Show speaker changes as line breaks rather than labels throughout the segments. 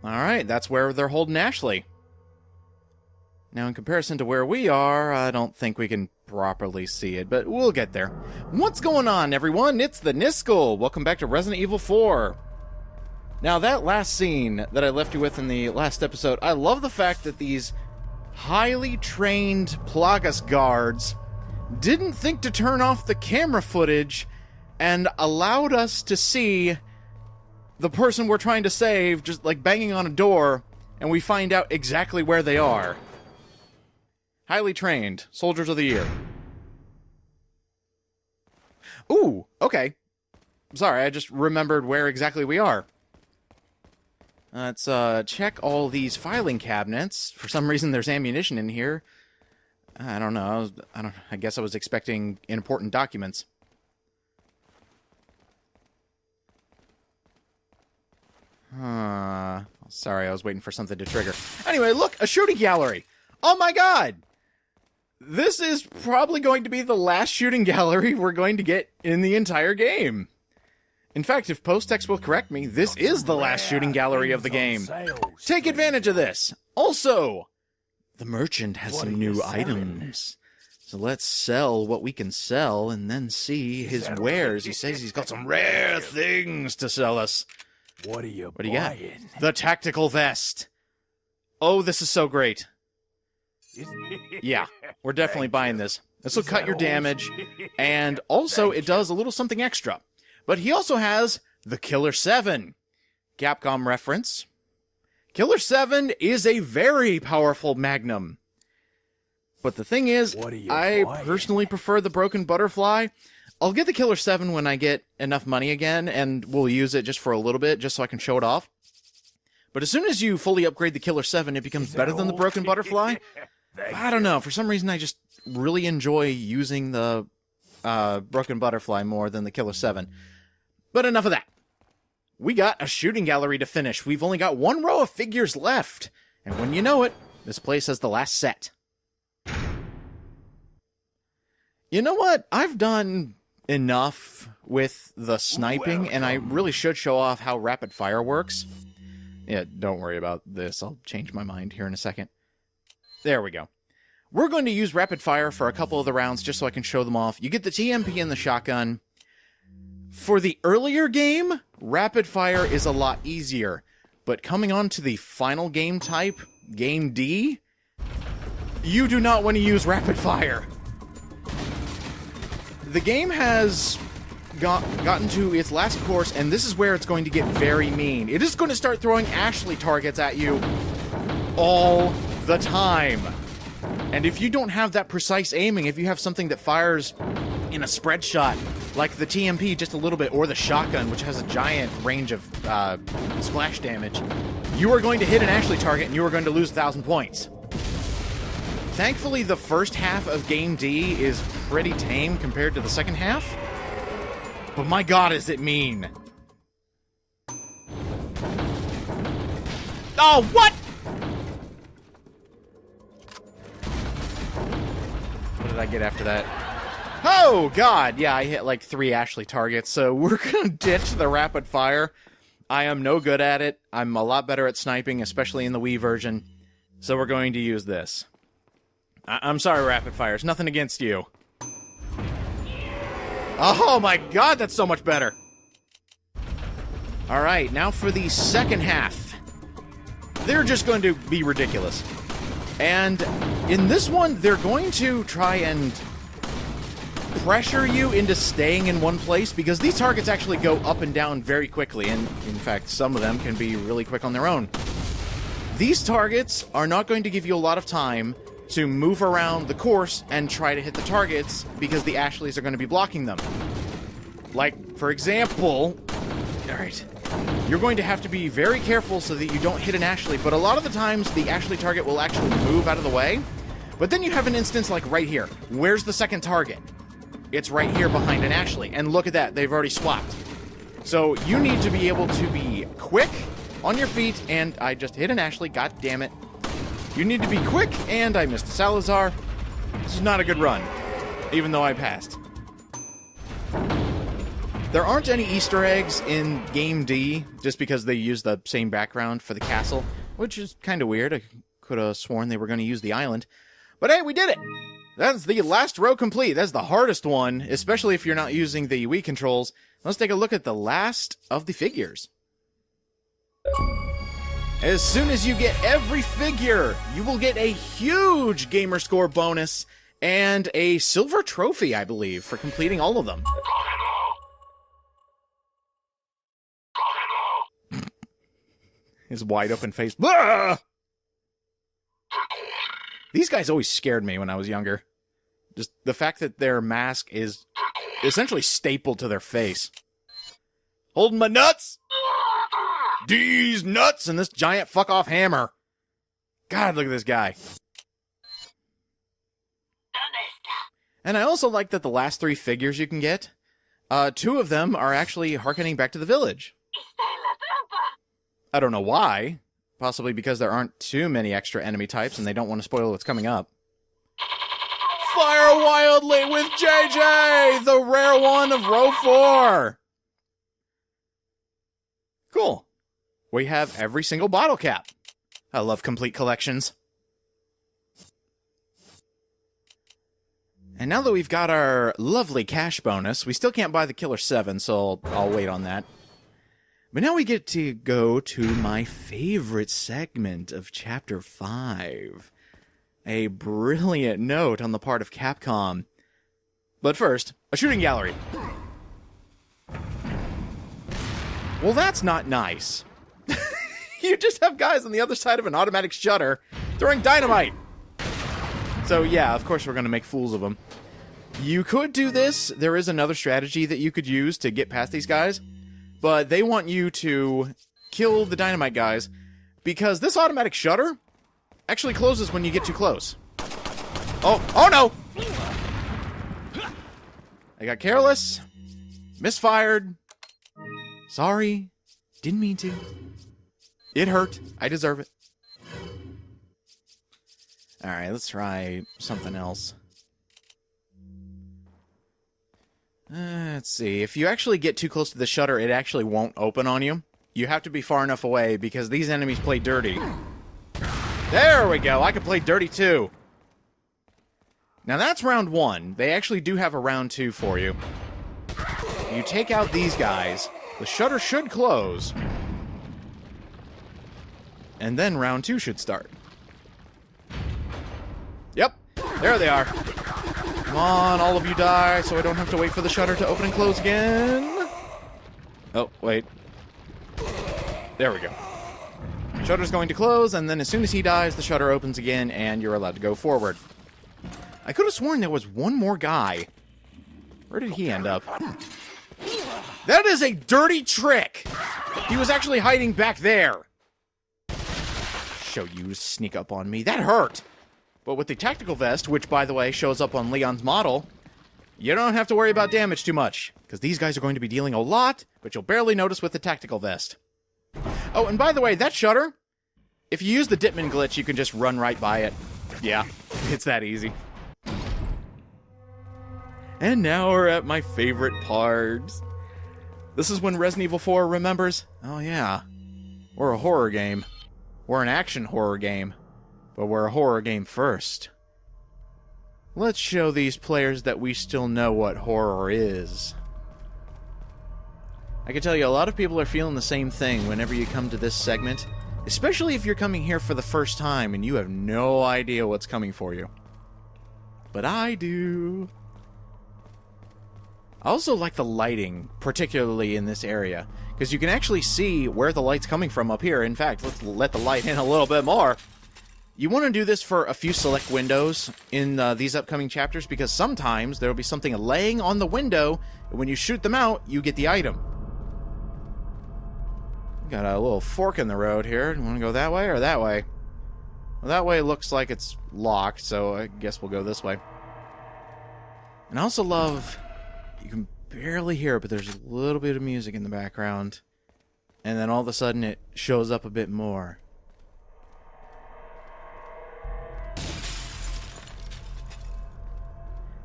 Alright, that's where they're holding Ashley. Now, in comparison to where we are, I don't think we can properly see it, but we'll get there. What's going on, everyone? It's the Niskel. Welcome back to Resident Evil 4. Now, that last scene that I left you with in the last episode, I love the fact that these highly trained Plagas guards didn't think to turn off the camera footage and allowed us to see the person we're trying to save just, like, banging on a door, and we find out exactly where they are. Highly trained. Soldiers of the Year. Ooh, okay. Sorry, I just remembered where exactly we are. Let's check all these filing cabinets. For some reason, there's ammunition in here. I don't know. I guess I was expecting important documents. Sorry, I was waiting for something to trigger. Anyway, look, a shooting gallery. Oh my god! This is probably going to be the last shooting gallery we're going to get in the entire game. In fact, if post-text will correct me, this is the last shooting gallery of the game. Take advantage of this! Also, the merchant has some new items. So let's sell what we can sell and then see his wares. He says he's got some rare things to sell us.
What do you
got? The tactical vest. Oh, this is so great. Yeah, we're definitely buying this. This will cut your damage, and also it does a little something extra. But he also has the Killer 7. Capcom reference. Killer 7 is a very powerful magnum. But the thing is, I personally prefer the Broken Butterfly. I'll get the Killer 7 when I get enough money again, and we'll use it just for a little bit, just so I can show it off. But as soon as you fully upgrade the Killer 7, it becomes better than the Broken Butterfly. I don't know, for some reason I just really enjoy using the Broken Butterfly more than the Killer 7. But enough of that. We got a shooting gallery to finish. We've only got one row of figures left. And when you know it, this place has the last set. You know what? I've done enough with the sniping, and I really should show off how rapid fire works. Yeah, don't worry about this. I'll change my mind here in a second. There we go. We're going to use rapid fire for a couple of the rounds just so I can show them off. You get the TMP and the shotgun. For the earlier game, rapid fire is a lot easier. But coming on to the final game type, Game D, you do not want to use rapid fire. The game has gotten to its last course, and this is where it's going to get very mean. It is going to start throwing Ashley targets at you all the time. And if you don't have that precise aiming, if you have something that fires in a spread shot, like the TMP just a little bit, or the shotgun, which has a giant range of splash damage, you are going to hit an Ashley target and you are going to lose 1,000 points. Thankfully, the first half of Game D is pretty tame compared to the second half. But my god, is it mean. Oh, what?! What did I get after that? Oh, god! Yeah, I hit like 3 Ashley targets, so we're gonna ditch the rapid fire. I am no good at it. I'm a lot better at sniping, especially in the Wii version. So we're going to use this. I'm sorry, rapid fire. It's nothing against you. Oh my god, that's so much better! Alright, now for the second half. They're just going to be ridiculous. And in this one, they're going to try and pressure you into staying in one place, because these targets actually go up and down very quickly, and in fact, some of them can be really quick on their own. These targets are not going to give you a lot of time to move around the course and try to hit the targets, because the Ashleys are going to be blocking them. Like, for example... Alright. You're going to have to be very careful so that you don't hit an Ashley, but a lot of the times the Ashley target will actually move out of the way. But then you have an instance like right here. Where's the second target? It's right here behind an Ashley. And look at that, they've already swapped. So you need to be able to be quick, on your feet, and I just hit an Ashley, god damn it. You need to be quick, and I missed Salazar. This is not a good run, even though I passed. There aren't any Easter eggs in Game D, just because they use the same background for the castle, which is kind of weird. I could have sworn they were going to use the island. But hey, we did it! That's the last row complete. That's the hardest one, especially if you're not using the Wii controls. Let's take a look at the last of the figures. As soon as you get every figure, you will get a huge gamer score bonus and a silver trophy, I believe, for completing all of them. His wide open face. Ah! These guys always scared me when I was younger. Just the fact that their mask is essentially stapled to their face. Holding my nuts! These nuts and this giant fuck-off hammer. God, look at this guy. And I also like that the last 3 figures you can get, 2 of them are actually hearkening back to the village. I don't know why. Possibly because there aren't too many extra enemy types and they don't want to spoil what's coming up. Fire wildly with JJ, the rare one of row 4. Cool. We have every single bottle cap. I love complete collections. And now that we've got our lovely cash bonus, we still can't buy the Killer 7, so I'll wait on that. But now we get to go to my favorite segment of Chapter 5. A brilliant note on the part of Capcom. But first, a shooting gallery. Well, that's not nice. You just have guys on the other side of an automatic shutter throwing dynamite. So yeah, of course we're going to make fools of them. You could do this. There is another strategy that you could use to get past these guys. But they want you to kill the dynamite guys because this automatic shutter actually closes when you get too close. Oh no! I got careless. Misfired. Sorry. Didn't mean to. It hurt. I deserve it. Alright, let's try something else. Let's see. If you actually get too close to the shutter, it actually won't open on you. You have to be far enough away because these enemies play dirty. There we go. I can play dirty too. Now that's round 1. They actually do have a round 2 for you. You take out these guys. The shutter should close. And then round 2 should start. Yep. There they are. Come on, all of you die, so I don't have to wait for the shutter to open and close again. Oh, wait. There we go. Shutter's going to close, and then as soon as he dies, the shutter opens again, and you're allowed to go forward. I could have sworn there was one more guy. Where did he end up? That is a dirty trick! He was actually hiding back there. Show you to sneak up on me. That hurt! But with the tactical vest, which, by the way, shows up on Leon's model, you don't have to worry about damage too much, because these guys are going to be dealing a lot, but you'll barely notice with the tactical vest. Oh, and by the way, that shutter, if you use the Ditman glitch, you can just run right by it. Yeah, it's that easy. And now we're at my favorite part. This is when Resident Evil 4 remembers, oh yeah, we're a horror game. We're an action horror game. But we're a horror game first. Let's show these players that we still know what horror is. I can tell you a lot of people are feeling the same thing whenever you come to this segment, especially if you're coming here for the first time and you have no idea what's coming for you. But I do. I also like the lighting, particularly in this area, because you can actually see where the light's coming from up here. In fact, let's let the light in a little bit more. You want to do this for a few select windows in these upcoming chapters, because sometimes there will be something laying on the window, and when you shoot them out, you get the item. Got a little fork in the road here. You want to go that way or that way? Well, that way looks like it's locked, so I guess we'll go this way. And I also love... You can barely hear it, but there's a little bit of music in the background. And then all of a sudden it shows up a bit more.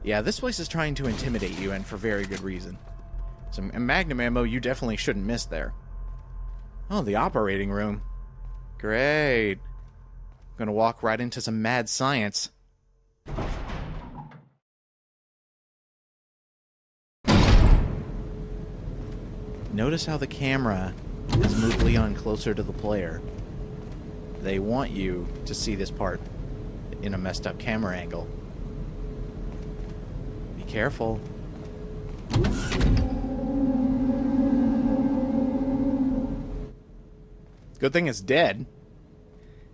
Yeah, this place is trying to intimidate you, and for very good reason. Some magnum ammo you definitely shouldn't miss there. Oh, the operating room. Great. Gonna walk right into some mad science. Notice how the camera has moved Leon closer to the player. They want you to see this part in a messed up camera angle. Be careful. Good thing it's dead.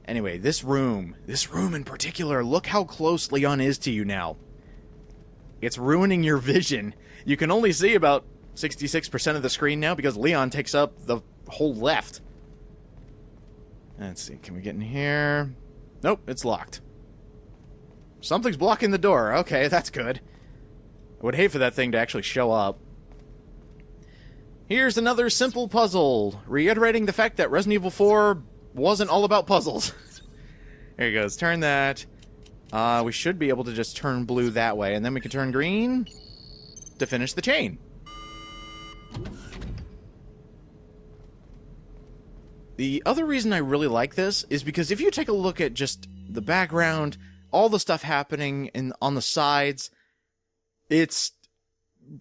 Anyway, this room in particular, look how close Leon is to you now. It's ruining your vision. You can only see about 66% of the screen now because Leon takes up the whole left. Let's see, can we get in here? Nope, it's locked. Something's blocking the door. Okay, that's good. I would hate for that thing to actually show up. Here's another simple puzzle, reiterating the fact that Resident Evil 4 wasn't all about puzzles. There he goes. Turn that. We should be able to just turn blue that way, and then we can turn green to finish the chain. The other reason I really like this is because if you take a look at just the background, all the stuff happening on the sides, it's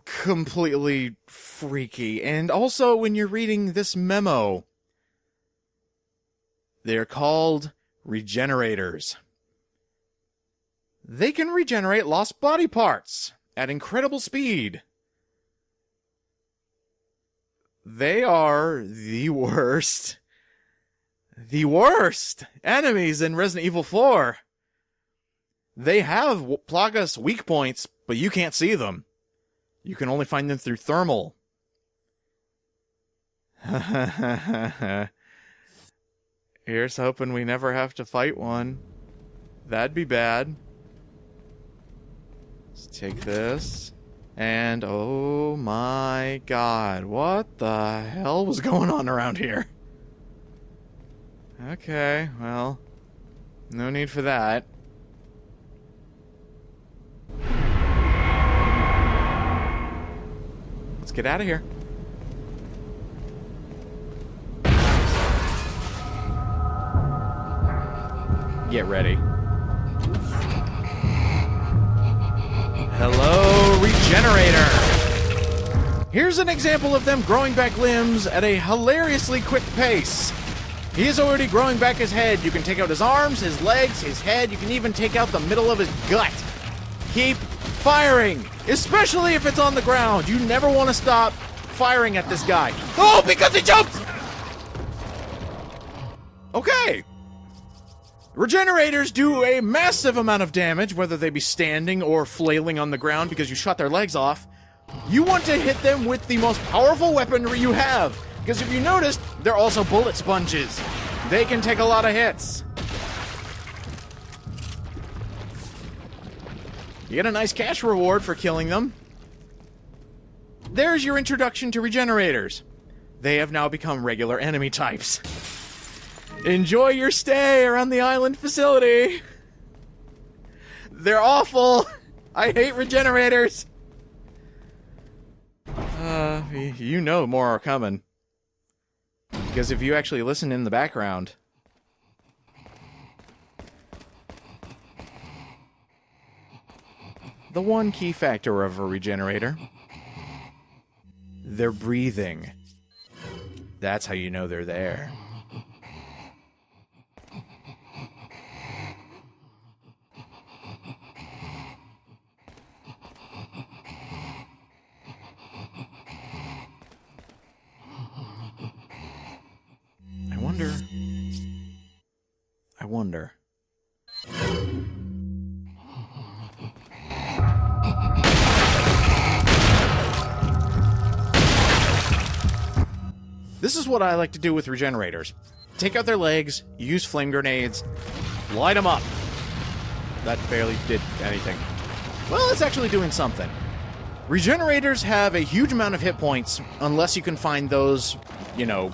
completely freaky. And also, when you're reading this memo, they're called regenerators. They can regenerate lost body parts at incredible speed. They are the worst enemies in Resident Evil 4. They have Plaga's weak points, but you can't see them. You can only find them through thermal. Here's hoping we never have to fight one. That'd be bad. Let's take this. And, oh my god, what the hell was going on around here? Okay, well, no need for that. Let's get out of here. Get ready. Hello, Regenerator! Here's an example of them growing back limbs at a hilariously quick pace. He is already growing back his head. You can take out his arms, his legs, his head. You can even take out the middle of his gut. Keep firing, especially if it's on the ground. You never want to stop firing at this guy. Oh, because he jumped! Okay. Regenerators do a massive amount of damage, whether they be standing or flailing on the ground because you shot their legs off. You want to hit them with the most powerful weaponry you have, because if you noticed, they're also bullet sponges. They can take a lot of hits. You get a nice cash reward for killing them. There's your introduction to Regenerators. They have now become regular enemy types. Enjoy your stay around the island facility. They're awful. I hate Regenerators. You know more are coming. Because if you actually listen in the background... The one key factor of a Regenerator... They're breathing. That's how you know they're there. I wonder. This is what I like to do with Regenerators. Take out their legs, use flame grenades, light them up. That barely did anything. Well, it's actually doing something. Regenerators have a huge amount of hit points, unless you can find those, you know,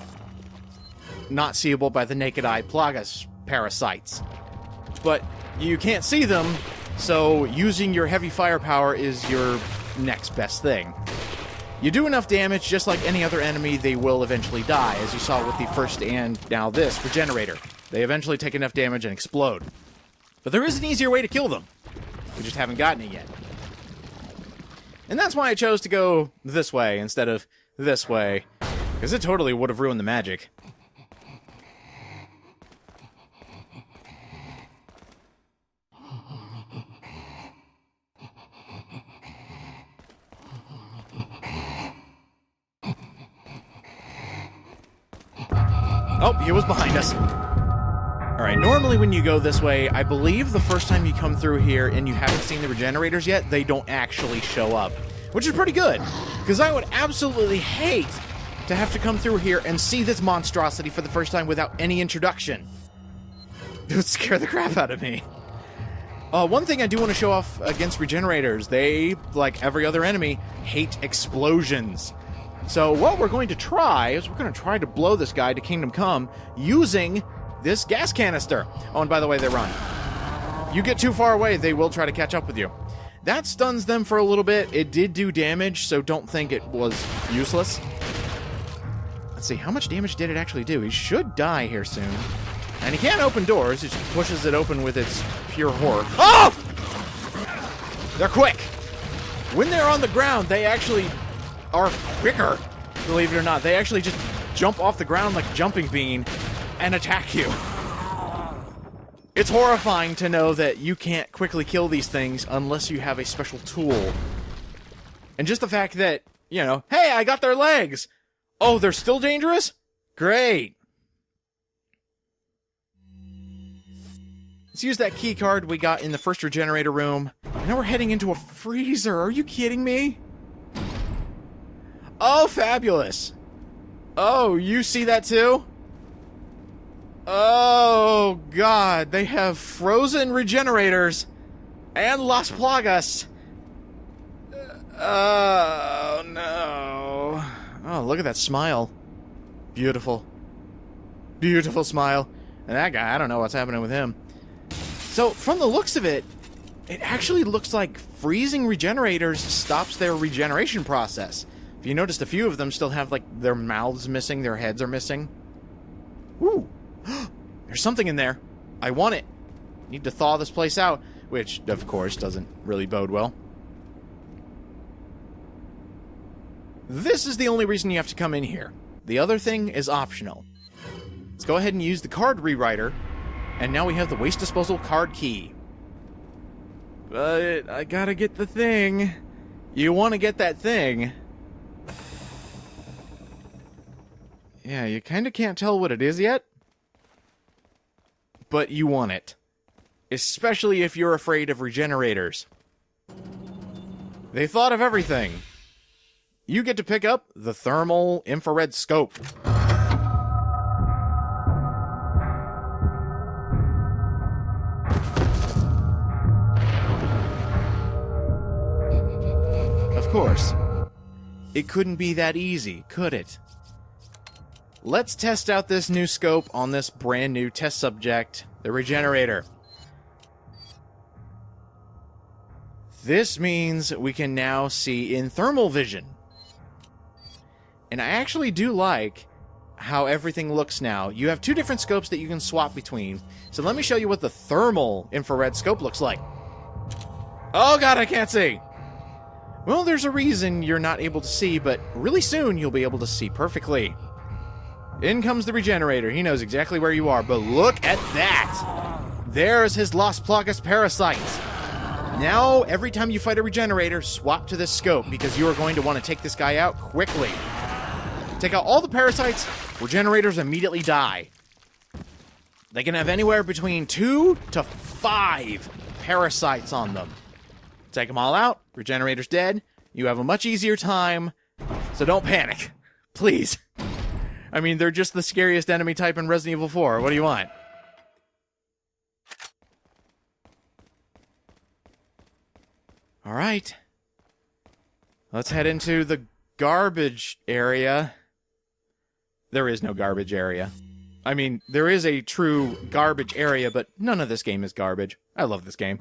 not seeable by the naked eye Plagas parasites. But you can't see them, so using your heavy firepower is your next best thing. You do enough damage, just like any other enemy, they will eventually die, as you saw with the first and now this regenerator. They eventually take enough damage and explode. But there is an easier way to kill them. We just haven't gotten it yet. And that's why I chose to go this way instead of this way, because it totally would have ruined the magic. Oh, he was behind us. Alright, normally when you go this way, I believe the first time you come through here and you haven't seen the regenerators yet, they don't actually show up. Which is pretty good, because I would absolutely hate to have to come through here and see this monstrosity for the first time without any introduction. It would scare the crap out of me. One thing I do want to show off against regenerators, they, like every other enemy, hate explosions. So what we're going to try is we're going to try to blow this guy to Kingdom Come using this gas canister. Oh, and by the way, they run. You get too far away, they will try to catch up with you. That stuns them for a little bit. It did do damage, so don't think it was useless. Let's see, how much damage did it actually do? He should die here soon. And he can't open doors, it just pushes it open with its pure horror. Oh! They're quick! When they're on the ground, they actually are quicker, believe it or not. They actually just jump off the ground like a jumping bean and attack you. It's horrifying to know that you can't quickly kill these things unless you have a special tool. And just the fact that, you know, hey, I got their legs! Oh, they're still dangerous? Great! Let's use that key card we got in the first regenerator room. Now we're heading into a freezer. Are you kidding me? Oh, fabulous. Oh, you see that too? Oh, God. They have frozen regenerators and Las Plagas. Oh, no. Oh, look at that smile. Beautiful. Beautiful smile. And that guy, I don't know what's happening with him. So, from the looks of it, it actually looks like freezing regenerators stops their regeneration process. If you noticed, a few of them still have, like, their mouths missing, their heads are missing. Ooh! There's something in there. I want it. Need to thaw this place out, which, of course, doesn't really bode well. This is the only reason you have to come in here. The other thing is optional. Let's go ahead and use the card rewriter, and now we have the waste disposal card key. But I gotta get the thing. You want to get that thing. Yeah, you kind of can't tell what it is yet, but you want it. Especially if you're afraid of regenerators. They thought of everything. You get to pick up the thermal infrared scope. Of course. It couldn't be that easy, could it? Let's test out this new scope on this brand new test subject, the regenerator. This means we can now see in thermal vision. And I actually do like how everything looks now. You have two different scopes that you can swap between. So let me show you what the thermal infrared scope looks like. Oh god, I can't see! Well, there's a reason you're not able to see, but really soon you'll be able to see perfectly. In comes the regenerator. He knows exactly where you are, but look at that! There's his Las Plagas parasite. Now, every time you fight a regenerator, swap to this scope, because you are going to want to take this guy out quickly. Take out all the parasites, regenerators immediately die. They can have anywhere between 2 to 5 parasites on them. Take them all out, regenerator's dead, you have a much easier time, so don't panic. Please. I mean, they're just the scariest enemy type in Resident Evil 4. What do you want? Alright. Let's head into the garbage area. There is no garbage area. I mean, there is a true garbage area, but none of this game is garbage. I love this game.